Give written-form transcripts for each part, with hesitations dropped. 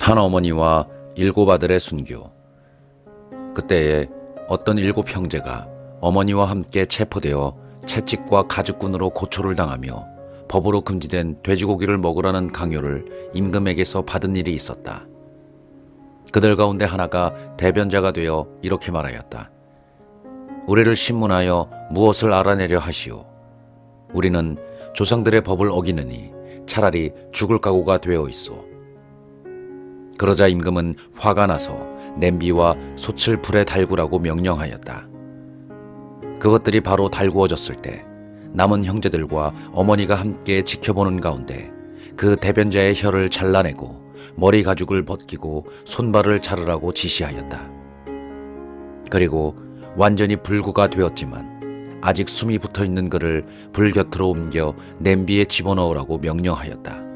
한 어머니와 7 아들의 순교. 그때에 어떤 7 형제가 어머니와 함께 체포되어 채찍과 가죽군으로 고초를 당하며 법으로 금지된 돼지고기를 먹으라는 강요를 임금에게서 받은 일이 있었다. 그들 가운데 하나가 대변자가 되어 이렇게 말하였다. 우리를 신문하여 무엇을 알아내려 하시오. 우리는 조상들의 법을 어기느니 차라리 죽을 각오가 되어 있소. 그러자 임금은 화가 나서 냄비와 솥을 불에 달구라고 명령하였다. 그것들이 바로 달구어졌을 때 남은 형제들과 어머니가 함께 지켜보는 가운데 그 대변자의 혀를 잘라내고 머리 가죽을 벗기고 손발을 자르라고 지시하였다. 그리고 완전히 불구가 되었지만 아직 숨이 붙어있는 그를 불 곁으로 옮겨 냄비에 집어넣으라고 명령하였다.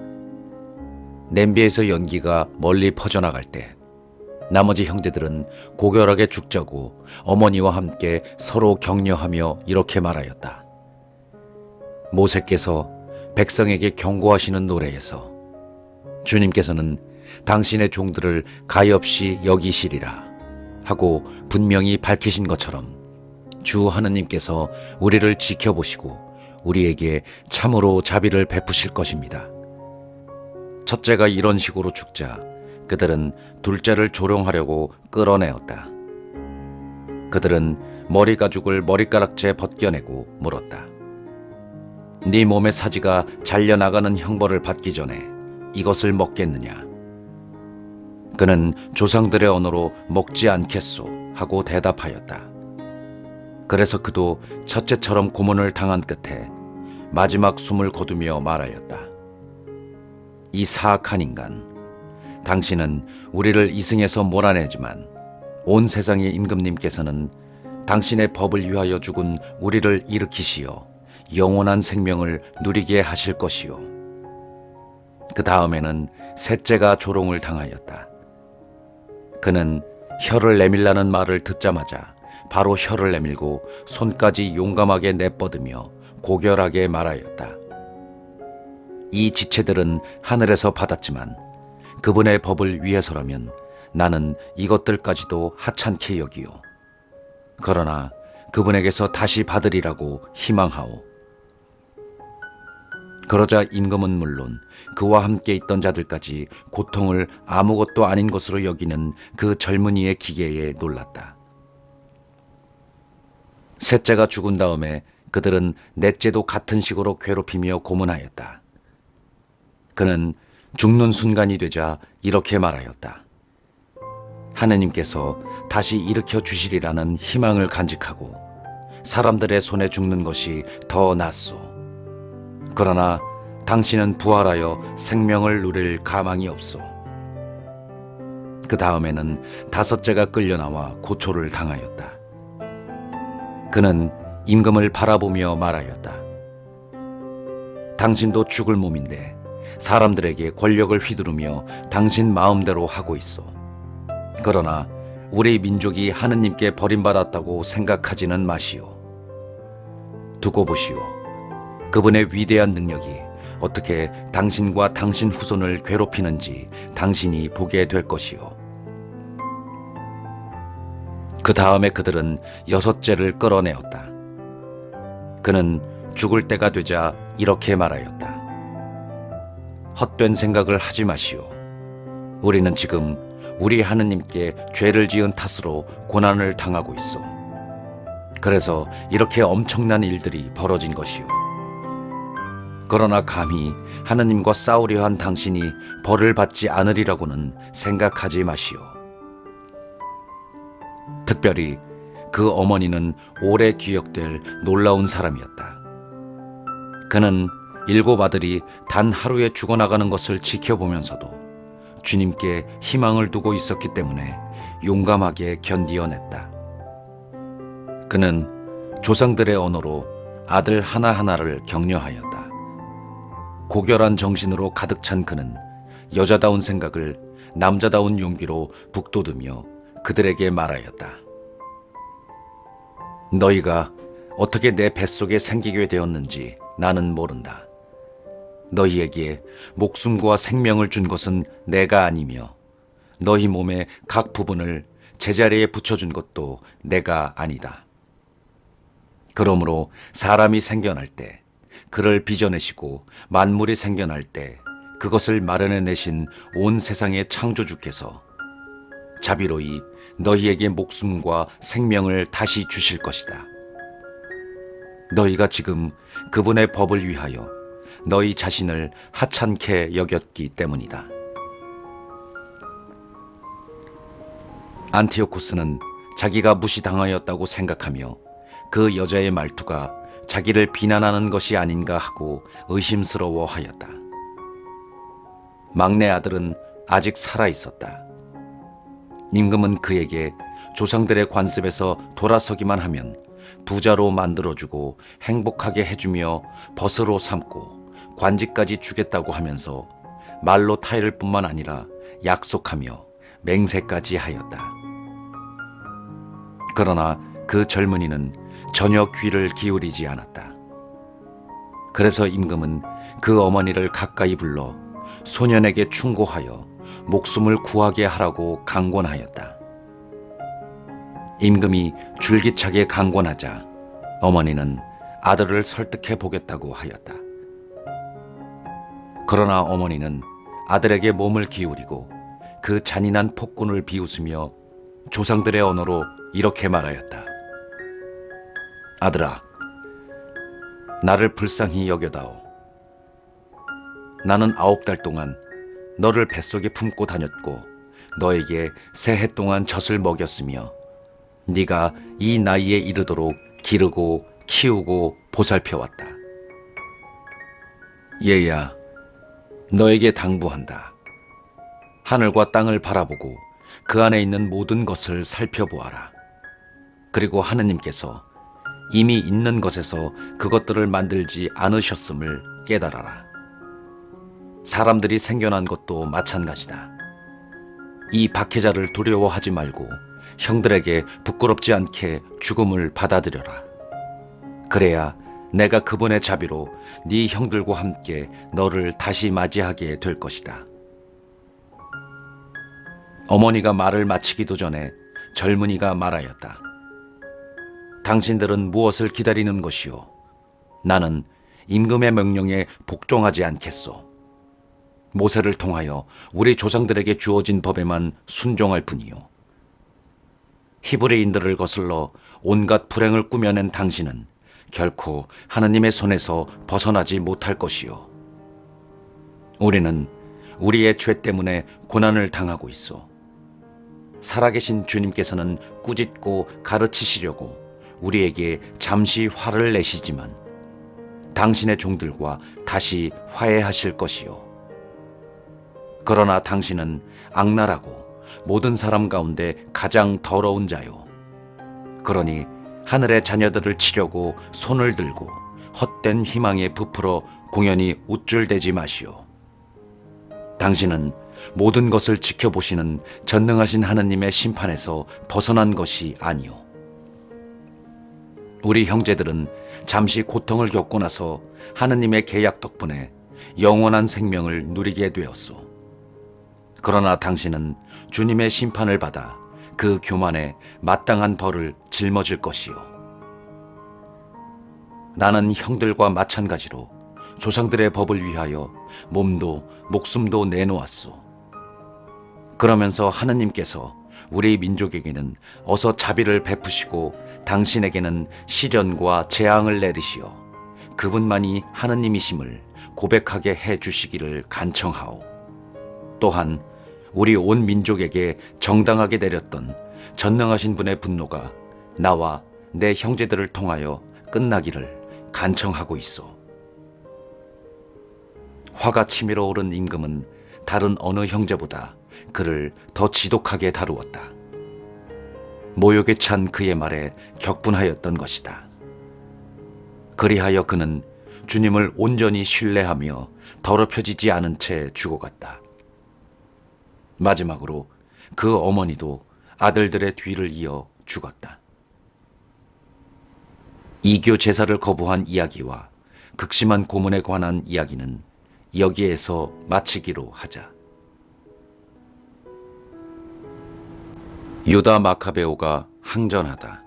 냄비에서 연기가 멀리 퍼져나갈 때 나머지 형제들은 고결하게 죽자고 어머니와 함께 서로 격려하며 이렇게 말하였다. 모세께서 백성에게 경고하시는 노래에서 주님께서는 당신의 종들을 가엾이 여기시리라 하고 분명히 밝히신 것처럼 주 하느님께서 우리를 지켜보시고 우리에게 참으로 자비를 베푸실 것입니다. 첫째가 이런 식으로 죽자 그들은 둘째를 조롱하려고 끌어내었다. 그들은 머리 가죽을 머리카락째 벗겨내고 물었다. 네 몸의 사지가 잘려나가는 형벌을 받기 전에 이것을 먹겠느냐? 그는 조상들의 언어로 먹지 않겠소 하고 대답하였다. 그래서 그도 첫째처럼 고문을 당한 끝에 마지막 숨을 거두며 말하였다. 이 사악한 인간, 당신은 우리를 이승에서 몰아내지만 온 세상의 임금님께서는 당신의 법을 위하여 죽은 우리를 일으키시어 영원한 생명을 누리게 하실 것이요. 그 다음에는 셋째가 조롱을 당하였다. 그는 혀를 내밀라는 말을 듣자마자 바로 혀를 내밀고 손까지 용감하게 내뻗으며 고결하게 말하였다. 이 지체들은 하늘에서 받았지만 그분의 법을 위해서라면 나는 이것들까지도 하찮게 여기요. 그러나 그분에게서 다시 받으리라고 희망하오. 그러자 임금은 물론 그와 함께 있던 자들까지 고통을 아무것도 아닌 것으로 여기는 그 젊은이의 기계에 놀랐다. 셋째가 죽은 다음에 그들은 넷째도 같은 식으로 괴롭히며 고문하였다. 그는 죽는 순간이 되자 이렇게 말하였다. 하느님께서 다시 일으켜 주시리라는 희망을 간직하고 사람들의 손에 죽는 것이 더 낫소. 그러나 당신은 부활하여 생명을 누릴 가망이 없소. 그 다음에는 다섯째가 끌려나와 고초를 당하였다. 그는 임금을 바라보며 말하였다. 당신도 죽을 몸인데 사람들에게 권력을 휘두르며 당신 마음대로 하고 있어. 그러나 우리 민족이 하느님께 버림받았다고 생각하지는 마시오. 두고 보시오. 그분의 위대한 능력이 어떻게 당신과 당신 후손을 괴롭히는지 당신이 보게 될 것이오. 그 다음에 그들은 여섯째를 끌어내었다. 그는 죽을 때가 되자 이렇게 말하였다. 헛된 생각을 하지 마시오. 우리는 지금 우리 하느님께 죄를 지은 탓으로 고난을 당하고 있어. 그래서 이렇게 엄청난 일들이 벌어진 것이오. 그러나 감히 하느님과 싸우려 한 당신이 벌을 받지 않으리라고는 생각하지 마시오. 특별히 그 어머니는 오래 기억될 놀라운 사람이었다. 그는 7 아들이 단 하루에 죽어나가는 것을 지켜보면서도 주님께 희망을 두고 있었기 때문에 용감하게 견디어냈다. 그는 조상들의 언어로 아들 하나하나를 격려하였다. 고결한 정신으로 가득 찬 그는 여자다운 생각을 남자다운 용기로 북돋우며 그들에게 말하였다. 너희가 어떻게 내 뱃속에 생기게 되었는지 나는 모른다. 너희에게 목숨과 생명을 준 것은 내가 아니며 너희 몸의 각 부분을 제자리에 붙여준 것도 내가 아니다. 그러므로 사람이 생겨날 때, 그를 빚어내시고 만물이 생겨날 때 그것을 마련해내신 온 세상의 창조주께서 자비로이 너희에게 목숨과 생명을 다시 주실 것이다. 너희가 지금 그분의 법을 위하여 너희 자신을 하찮게 여겼기 때문이다. 안티오코스는 자기가 무시당하였다고 생각하며 그 여자의 말투가 자기를 비난하는 것이 아닌가 하고 의심스러워하였다. 막내 아들은 아직 살아 있었다. 임금은 그에게 조상들의 관습에서 돌아서기만 하면 부자로 만들어주고 행복하게 해주며 벗으로 삼고 관직까지 주겠다고 하면서 말로 타이를 뿐만 아니라 약속하며 맹세까지 하였다. 그러나 그 젊은이는 전혀 귀를 기울이지 않았다. 그래서 임금은 그 어머니를 가까이 불러 소년에게 충고하여 목숨을 구하게 하라고 강권하였다. 임금이 줄기차게 강권하자 어머니는 아들을 설득해 보겠다고 하였다. 그러나 어머니는 아들에게 몸을 기울이고 그 잔인한 폭군을 비웃으며 조상들의 언어로 이렇게 말하였다. 아들아, 나를 불쌍히 여겨다오. 나는 9달 동안 너를 뱃속에 품고 다녔고 너에게 새해 동안 젖을 먹였으며 네가 이 나이에 이르도록 기르고 키우고 보살펴왔다. 얘야, 너에게 당부한다. 하늘과 땅을 바라보고 그 안에 있는 모든 것을 살펴보아라. 그리고 하느님께서 이미 있는 것에서 그것들을 만들지 않으셨음을 깨달아라. 사람들이 생겨난 것도 마찬가지다. 이 박해자를 두려워하지 말고 형들에게 부끄럽지 않게 죽음을 받아들여라. 그래야 내가 그분의 자비로 네 형들과 함께 너를 다시 맞이하게 될 것이다. 어머니가 말을 마치기도 전에 젊은이가 말하였다. 당신들은 무엇을 기다리는 것이오? 나는 임금의 명령에 복종하지 않겠소. 모세를 통하여 우리 조상들에게 주어진 법에만 순종할 뿐이요. 히브리인들을 거슬러 온갖 불행을 꾸며낸 당신은 결코 하느님의 손에서 벗어나지 못할 것이요. 우리는 우리의 죄 때문에 고난을 당하고 있어. 살아계신 주님께서는 꾸짖고 가르치시려고 우리에게 잠시 화를 내시지만 당신의 종들과 다시 화해하실 것이요. 그러나 당신은 악랄하고 모든 사람 가운데 가장 더러운 자요. 그러니 하늘의 자녀들을 치려고 손을 들고 헛된 희망에 부풀어 공연히 우쭐대지 마시오. 당신은 모든 것을 지켜보시는 전능하신 하느님의 심판에서 벗어난 것이 아니오. 우리 형제들은 잠시 고통을 겪고 나서 하느님의 계약 덕분에 영원한 생명을 누리게 되었소. 그러나 당신은 주님의 심판을 받아 그 교만에 마땅한 벌을 짊어질 것이요. 나는 형들과 마찬가지로 조상들의 법을 위하여 몸도 목숨도 내놓았소. 그러면서 하느님께서 우리 민족에게는 어서 자비를 베푸시고 당신에게는 시련과 재앙을 내리시어 그분만이 하느님이심을 고백하게 해 주시기를 간청하오. 또한 우리 온 민족에게 정당하게 내렸던 전능하신 분의 분노가 나와 내 형제들을 통하여 끝나기를 간청하고 있어. 화가 치밀어 오른 임금은 다른 어느 형제보다 그를 더 지독하게 다루었다. 모욕에 찬 그의 말에 격분하였던 것이다. 그리하여 그는 주님을 온전히 신뢰하며 더럽혀지지 않은 채 죽어갔다. 마지막으로 그 어머니도 아들들의 뒤를 이어 죽었다. 이교 제사를 거부한 이야기와 극심한 고문에 관한 이야기는 여기에서 마치기로 하자. 유다 마카베오가 항전하다.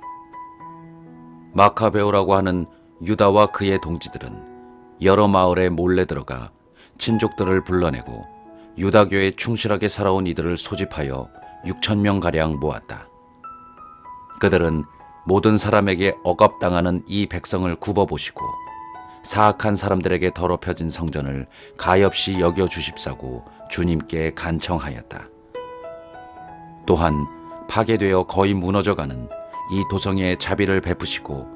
마카베오라고 하는 유다와 그의 동지들은 여러 마을에 몰래 들어가 친족들을 불러내고 유다교에 충실하게 살아온 이들을 소집하여 6,000명가량 모았다. 그들은 모든 사람에게 억압당하는 이 백성을 굽어보시고 사악한 사람들에게 더럽혀진 성전을 가엾이 여겨주십사고 주님께 간청하였다. 또한 파괴되어 거의 무너져가는 이 도성에 자비를 베푸시고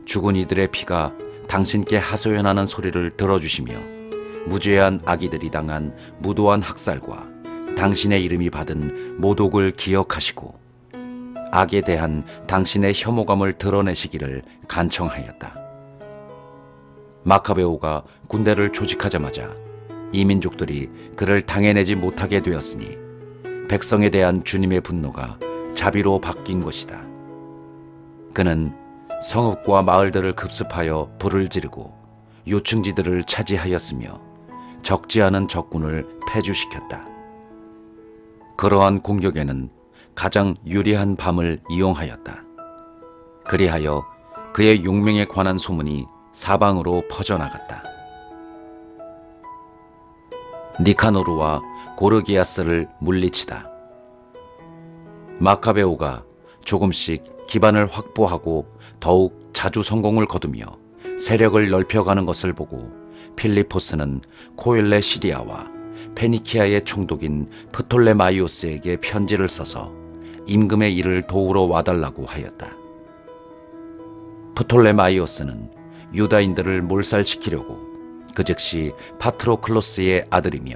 죽은 이들의 피가 당신께 하소연하는 소리를 들어주시며 무죄한 아기들이 당한 무도한 학살과 당신의 이름이 받은 모독을 기억하시고 악에 대한 당신의 혐오감을 드러내시기를 간청하였다. 마카베오가 군대를 조직하자마자 이 민족들이 그를 당해내지 못하게 되었으니 백성에 대한 주님의 분노가 자비로 바뀐 것이다. 그는 성읍과 마을들을 급습하여 불을 지르고 요충지들을 차지하였으며 적지 않은 적군을 패주시켰다. 그러한 공격에는 가장 유리한 밤을 이용하였다. 그리하여 그의 용명에 관한 소문이 사방으로 퍼져나갔다. 니카노르와 고르기아스를 물리치다. 마카베오가 조금씩 기반을 확보하고 더욱 자주 성공을 거두며 세력을 넓혀가는 것을 보고 필리포스는 코일레 시리아와 페니키아의 총독인 프톨레마이오스에게 편지를 써서 임금의 일을 도우러 와달라고 하였다. 프톨레마이오스는 유다인들을 몰살시키려고 그 즉시 파트로클로스의 아들이며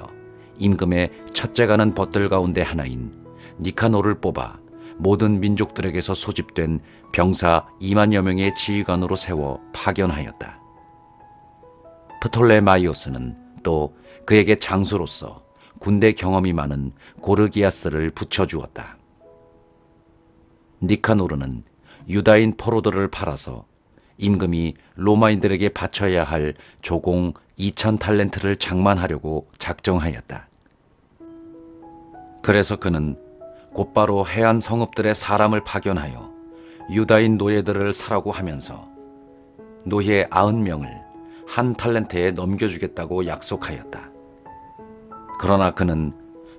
임금의 첫째가는 벗들 가운데 하나인 니카노를 뽑아 모든 민족들에게서 소집된 병사 2만여 명의 지휘관으로 세워 파견하였다. 프톨레마이오스는 또 그에게 장수로서 군대 경험이 많은 고르기아스를 붙여주었다. 니카노르는 유다인 포로들을 팔아서 임금이 로마인들에게 바쳐야 할 조공 2,000탈렌트를 장만하려고 작정하였다. 그래서 그는 곧바로 해안 성읍들의 사람을 파견하여 유다인 노예들을 사라고 하면서 노예 90명을 한 탈렌트에 넘겨주겠다고 약속하였다. 그러나 그는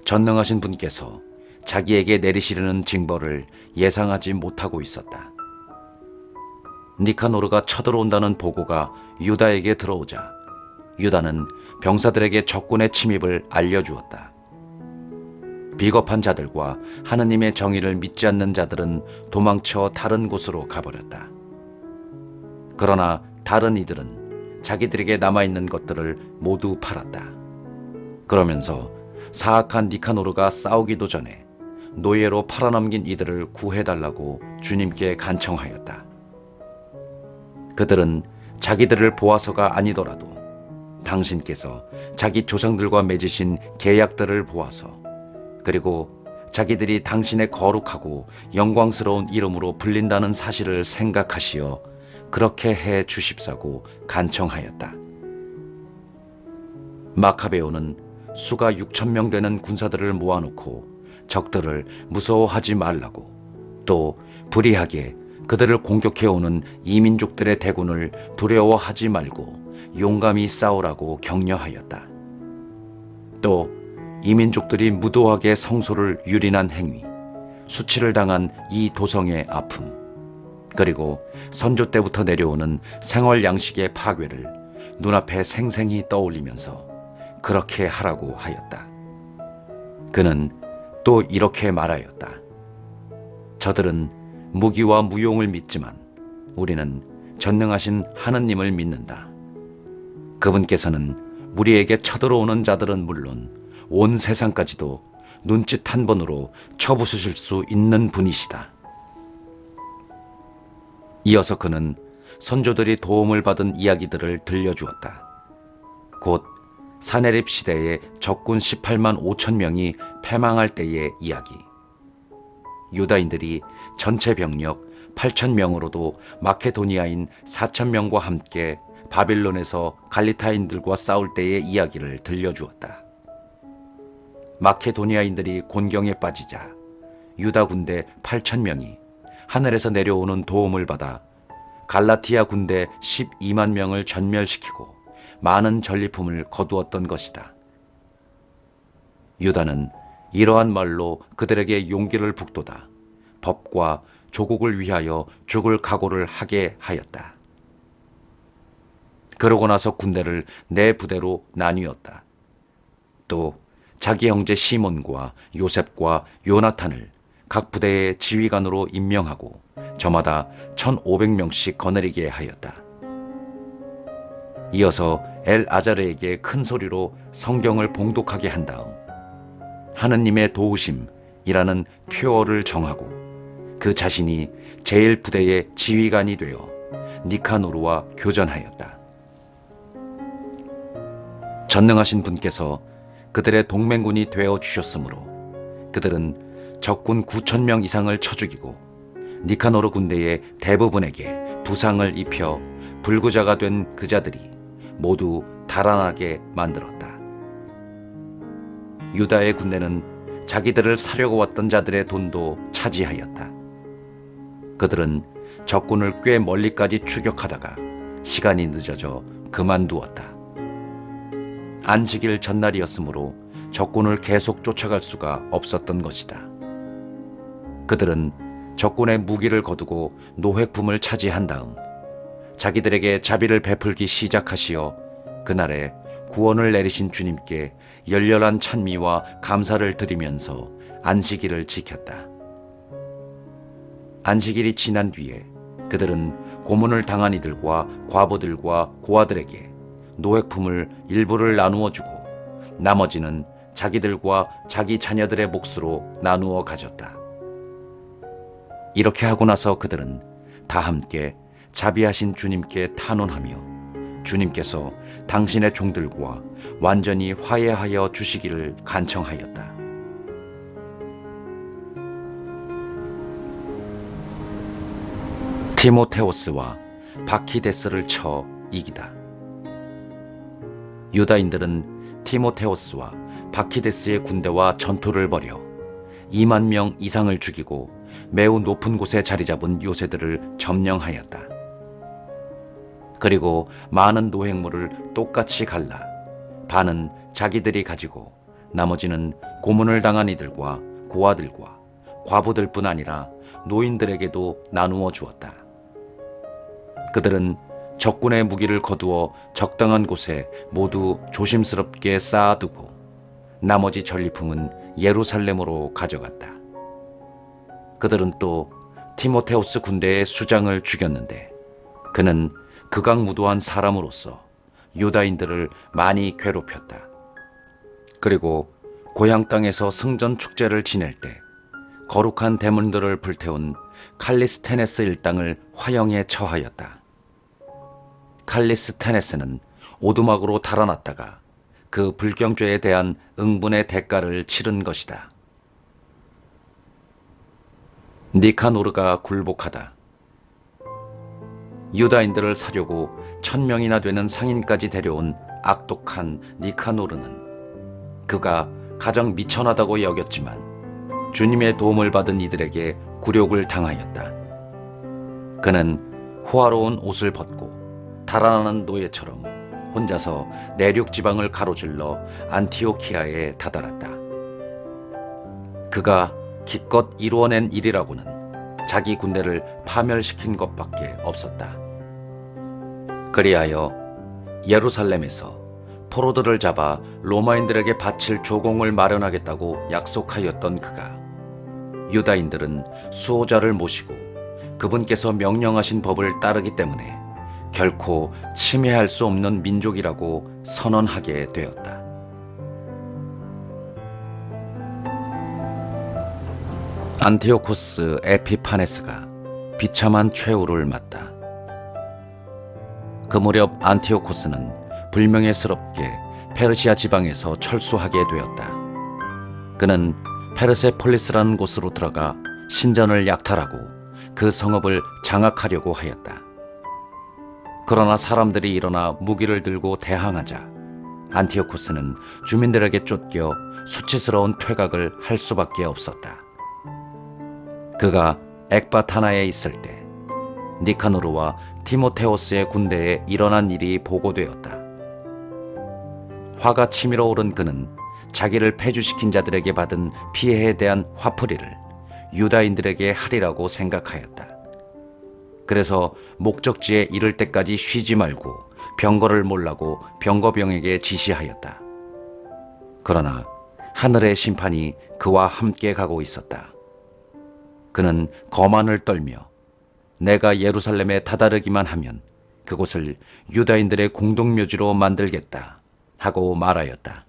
전능하신 분께서 자기에게 내리시려는 징벌을 예상하지 못하고 있었다. 니카노르가 쳐들어온다는 보고가 유다에게 들어오자 유다는 병사들에게 적군의 침입을 알려주었다. 비겁한 자들과 하느님의 정의를 믿지 않는 자들은 도망쳐 다른 곳으로 가버렸다. 그러나 다른 이들은 자기들에게 남아있는 것들을 모두 팔았다. 그러면서 사악한 니카노르가 싸우기도 전에 노예로 팔아넘긴 이들을 구해달라고 주님께 간청하였다. 그들은 자기들을 보아서가 아니더라도 당신께서 자기 조상들과 맺으신 계약들을 보아서 그리고 자기들이 당신의 거룩하고 영광스러운 이름으로 불린다는 사실을 생각하시어 그렇게 해 주십사고 간청하였다. 마카베오는 수가 6,000명 되는 군사들을 모아놓고 적들을 무서워하지 말라고 또 불의하게 그들을 공격해오는 이민족들의 대군을 두려워하지 말고 용감히 싸우라고 격려하였다. 또 이민족들이 무도하게 성소를 유린한 행위, 수치를 당한 이 도성의 아픔, 그리고 선조 때부터 내려오는 생활 양식의 파괴를 눈앞에 생생히 떠올리면서 그렇게 하라고 하였다. 그는 또 이렇게 말하였다. 저들은 무기와 무용을 믿지만 우리는 전능하신 하느님을 믿는다. 그분께서는 우리에게 쳐들어오는 자들은 물론 온 세상까지도 눈짓 한 번으로 쳐부수실 수 있는 분이시다. 이어서 그는 선조들이 도움을 받은 이야기들을 들려주었다. 곧 사네립 시대의 적군 18만 5천 명이 패망할 때의 이야기. 유다인들이 전체 병력 8,000명으로도 마케도니아인 4,000명과 함께 바빌론에서 갈리타인들과 싸울 때의 이야기를 들려주었다. 마케도니아인들이 곤경에 빠지자 유다 군대 8,000명이 하늘에서 내려오는 도움을 받아 갈라티아 군대 12만 명을 전멸시키고 많은 전리품을 거두었던 것이다. 유다는 이러한 말로 그들에게 용기를 북돋아 법과 조국을 위하여 죽을 각오를 하게 하였다. 그러고 나서 군대를 네 부대로 나뉘었다. 또 자기 형제 시몬과 요셉과 요나탄을 각 부대의 지휘관으로 임명하고 저마다 1,500명씩 거느리게 하였다. 이어서 엘아자르에게 큰 소리로 성경을 봉독하게 한 다음 하느님의 도우심이라는 표어를 정하고 그 자신이 제1부대의 지휘관이 되어 니카노르와 교전하였다. 전능하신 분께서 그들의 동맹군이 되어 주셨으므로 그들은 적군 9,000명 이상을 쳐 죽이고 니카노르 군대의 대부분에게 부상을 입혀 불구자가 된 그자들이 모두 달아나게 만들었다. 유다의 군대는 자기들을 사려고 왔던 자들의 돈도 차지하였다. 그들은 적군을 꽤 멀리까지 추격하다가 시간이 늦어져 그만두었다. 안식일 전날이었으므로 적군을 계속 쫓아갈 수가 없었던 것이다. 그들은 적군의 무기를 거두고 노획품을 차지한 다음 자기들에게 자비를 베풀기 시작하시어 그날에 구원을 내리신 주님께 열렬한 찬미와 감사를 드리면서 안식일을 지켰다. 안식일이 지난 뒤에 그들은 고문을 당한 이들과 과부들과 고아들에게 노획품을 일부를 나누어 주고 나머지는 자기들과 자기 자녀들의 몫으로 나누어 가졌다. 이렇게 하고 나서 그들은 다 함께 자비하신 주님께 탄원하며 주님께서 당신의 종들과 완전히 화해하여 주시기를 간청하였다. 티모테오스와 바키데스를 쳐 이기다. 유다인들은 티모테오스와 바키데스의 군대와 전투를 벌여 2만 명 이상을 죽이고 매우 높은 곳에 자리 잡은 요새들을 점령하였다. 그리고 많은 노획물을 똑같이 갈라 반은 자기들이 가지고 나머지는 고문을 당한 이들과 고아들과 과부들뿐 아니라 노인들에게도 나누어 주었다. 그들은 적군의 무기를 거두어 적당한 곳에 모두 조심스럽게 쌓아두고 나머지 전리품은 예루살렘으로 가져갔다. 그들은 또 티모테우스 군대의 수장을 죽였는데 그는 극악무도한 사람으로서 유다인들을 많이 괴롭혔다. 그리고 고향 땅에서 성전 축제를 지낼 때 거룩한 대문들을 불태운 칼리스테네스 일당을 화형에 처하였다. 칼리스테네스는 오두막으로 달아났다가 그 불경죄에 대한 응분의 대가를 치른 것이다. 니카노르가 굴복하다. 유다인들을 사려고 1,000명이나 되는 상인까지 데려온 악독한 니카노르는 그가 가장 미천하다고 여겼지만 주님의 도움을 받은 이들에게 굴욕을 당하였다. 그는 호화로운 옷을 벗고 달아나는 노예처럼 혼자서 내륙 지방을 가로질러 안티오키아에 다다랐다. 그가 기껏 이루어낸 일이라고는 자기 군대를 파멸시킨 것밖에 없었다. 그리하여 예루살렘에서 포로들을 잡아 로마인들에게 바칠 조공을 마련하겠다고 약속하였던 그가 유다인들은 수호자를 모시고 그분께서 명령하신 법을 따르기 때문에 결코 침해할 수 없는 민족이라고 선언하게 되었다. 안티오코스 에피파네스가 비참한 최후를 맞다. 그 무렵 안티오코스는 불명예스럽게 페르시아 지방에서 철수하게 되었다. 그는 페르세폴리스라는 곳으로 들어가 신전을 약탈하고 그 성읍을 장악하려고 하였다. 그러나 사람들이 일어나 무기를 들고 대항하자 안티오코스는 주민들에게 쫓겨 수치스러운 퇴각을 할 수밖에 없었다. 그가 엑바타나에 있을 때 니카노르와 티모테오스의 군대에 일어난 일이 보고되었다. 화가 치밀어 오른 그는 자기를 폐주시킨 자들에게 받은 피해에 대한 화풀이를 유다인들에게 하리라고 생각하였다. 그래서 목적지에 이를 때까지 쉬지 말고 병거를 몰라고 병거병에게 지시하였다. 그러나 하늘의 심판이 그와 함께 가고 있었다. 그는 거만을 떨며 내가 예루살렘에 다다르기만 하면 그곳을 유다인들의 공동묘지로 만들겠다 하고 말하였다.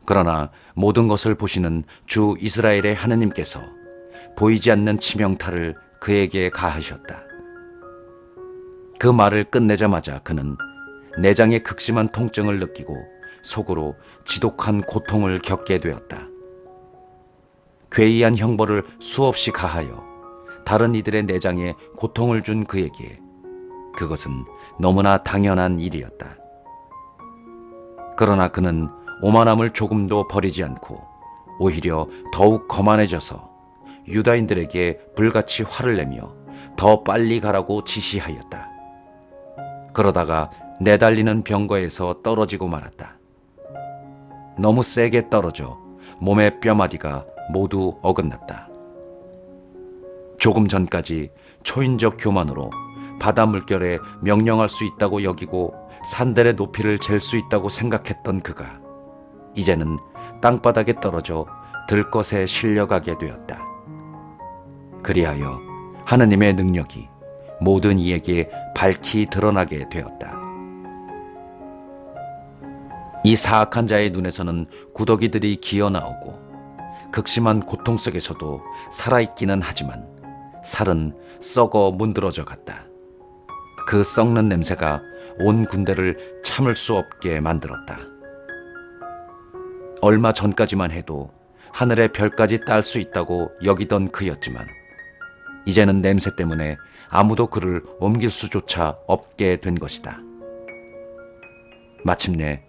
그러나 모든 것을 보시는 주 이스라엘의 하느님께서 보이지 않는 치명타를 그에게 가하셨다. 그 말을 끝내자마자 그는 내장의 극심한 통증을 느끼고 속으로 지독한 고통을 겪게 되었다. 괴이한 형벌을 수없이 가하여 다른 이들의 내장에 고통을 준 그에게 그것은 너무나 당연한 일이었다. 그러나 그는 오만함을 조금도 버리지 않고 오히려 더욱 거만해져서 유다인들에게 불같이 화를 내며 더 빨리 가라고 지시하였다. 그러다가 내달리는 병거에서 떨어지고 말았다. 너무 세게 떨어져 몸의 뼈마디가 모두 어긋났다. 조금 전까지 초인적 교만으로 바다 물결에 명령할 수 있다고 여기고 산들의 높이를 잴 수 있다고 생각했던 그가 이제는 땅바닥에 떨어져 들것에 실려가게 되었다. 그리하여 하느님의 능력이 모든 이에게 밝히 드러나게 되었다. 이 사악한 자의 눈에서는 구더기들이 기어나오고 극심한 고통 속에서도 살아있기는 하지만 살은 썩어 문드러져 갔다. 그 썩는 냄새가 온 군대를 참을 수 없게 만들었다. 얼마 전까지만 해도 하늘의 별까지 딸 수 있다고 여기던 그였지만 이제는 냄새 때문에 아무도 그를 옮길 수조차 없게 된 것이다. 마침내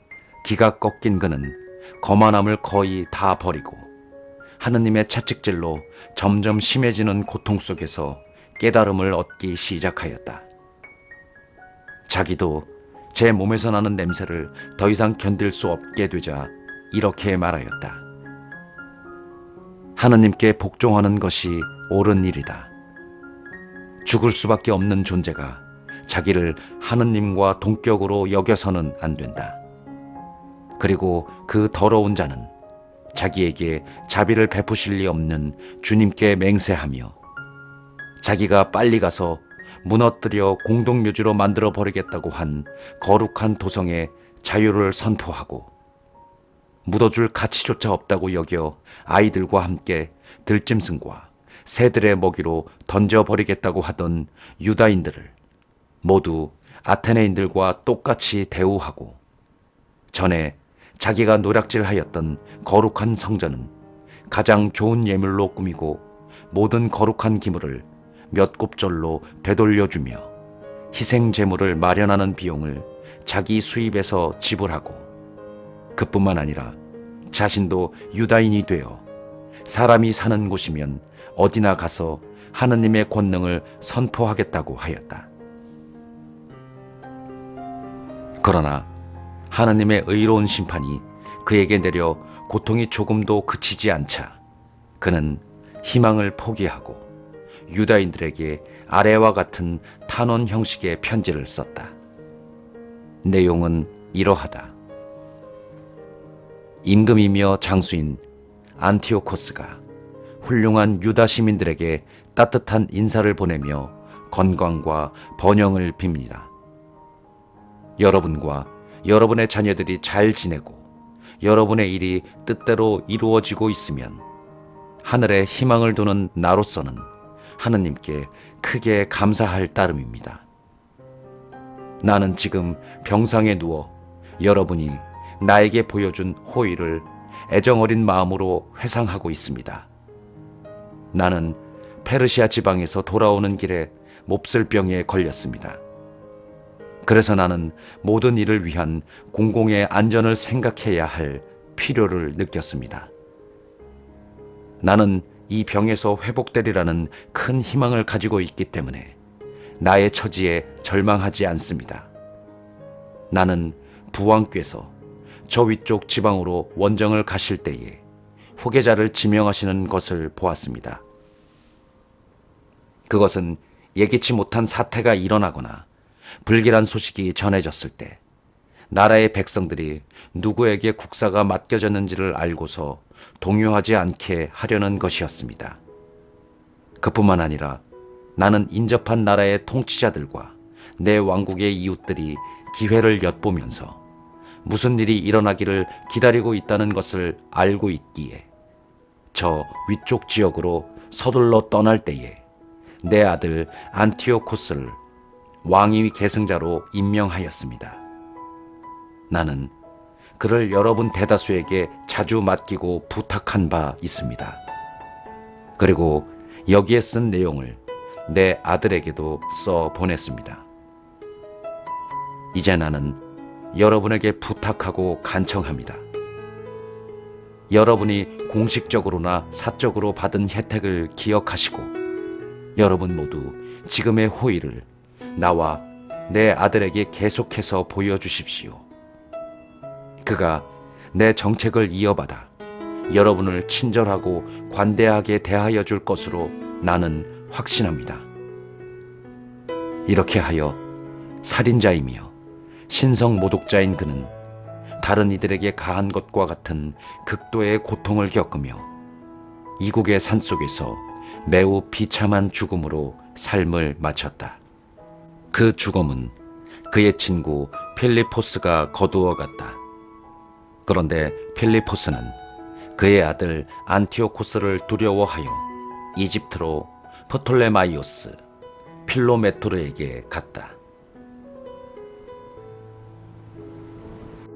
기가 꺾인 그는 거만함을 거의 다 버리고 하느님의 채찍질로 점점 심해지는 고통 속에서 깨달음을 얻기 시작하였다. 자기도 제 몸에서 나는 냄새를 더 이상 견딜 수 없게 되자 이렇게 말하였다. 하느님께 복종하는 것이 옳은 일이다. 죽을 수밖에 없는 존재가 자기를 하느님과 동격으로 여겨서는 안 된다. 그리고 그 더러운 자는 자기에게 자비를 베푸실 리 없는 주님께 맹세하며 자기가 빨리 가서 무너뜨려 공동묘지로 만들어 버리겠다고 한 거룩한 도성에 자유를 선포하고 묻어줄 가치조차 없다고 여겨 아이들과 함께 들짐승과 새들의 먹이로 던져버리겠다고 하던 유다인들을 모두 아테네인들과 똑같이 대우하고 전에 자기가 노략질하였던 거룩한 성전은 가장 좋은 예물로 꾸미고 모든 거룩한 기물을 몇 곱절로 되돌려주며 희생 제물을 마련하는 비용을 자기 수입에서 지불하고 그뿐만 아니라 자신도 유다인이 되어 사람이 사는 곳이면 어디나 가서 하느님의 권능을 선포하겠다고 하였다. 그러나 하느님의 의로운 심판이 그에게 내려 고통이 조금도 그치지 않자 그는 희망을 포기하고 유다인들에게 아래와 같은 탄원 형식의 편지를 썼다. 내용은 이러하다. 임금이며 장수인 안티오코스가 훌륭한 유다 시민들에게 따뜻한 인사를 보내며 건강과 번영을 빕니다. 여러분과 여러분의 자녀들이 잘 지내고 여러분의 일이 뜻대로 이루어지고 있으면 하늘에 희망을 두는 나로서는 하느님께 크게 감사할 따름입니다. 나는 지금 병상에 누워 여러분이 나에게 보여준 호의를 애정어린 마음으로 회상하고 있습니다. 나는 페르시아 지방에서 돌아오는 길에 몹쓸병에 걸렸습니다. 그래서 나는 모든 일을 위한 공공의 안전을 생각해야 할 필요를 느꼈습니다. 나는 이 병에서 회복되리라는 큰 희망을 가지고 있기 때문에 나의 처지에 절망하지 않습니다. 나는 부왕께서 저 위쪽 지방으로 원정을 가실 때에 후계자를 지명하시는 것을 보았습니다. 그것은 예기치 못한 사태가 일어나거나 불길한 소식이 전해졌을 때 나라의 백성들이 누구에게 국사가 맡겨졌는지를 알고서 동요하지 않게 하려는 것이었습니다. 그뿐만 아니라 나는 인접한 나라의 통치자들과 내 왕국의 이웃들이 기회를 엿보면서 무슨 일이 일어나기를 기다리고 있다는 것을 알고 있기에 저 위쪽 지역으로 서둘러 떠날 때에 내 아들 안티오코스를 왕위 계승자로 임명하였습니다. 나는 그를 여러분 대다수에게 자주 맡기고 부탁한 바 있습니다. 그리고 여기에 쓴 내용을 내 아들에게도 써 보냈습니다. 이제 나는 여러분에게 부탁하고 간청합니다. 여러분이 공식적으로나 사적으로 받은 혜택을 기억하시고 여러분 모두 지금의 호의를 나와 내 아들에게 계속해서 보여주십시오. 그가 내 정책을 이어받아 여러분을 친절하고 관대하게 대하여 줄 것으로 나는 확신합니다. 이렇게 하여 살인자이며 신성 모독자인 그는 다른 이들에게 가한 것과 같은 극도의 고통을 겪으며 이국의 산속에서 매우 비참한 죽음으로 삶을 마쳤다. 그 죽음은 그의 친구 필리포스가 거두어 갔다. 그런데 필리포스는 그의 아들 안티오코스를 두려워하여 이집트로 프톨레마이오스 필로메토르에게 갔다.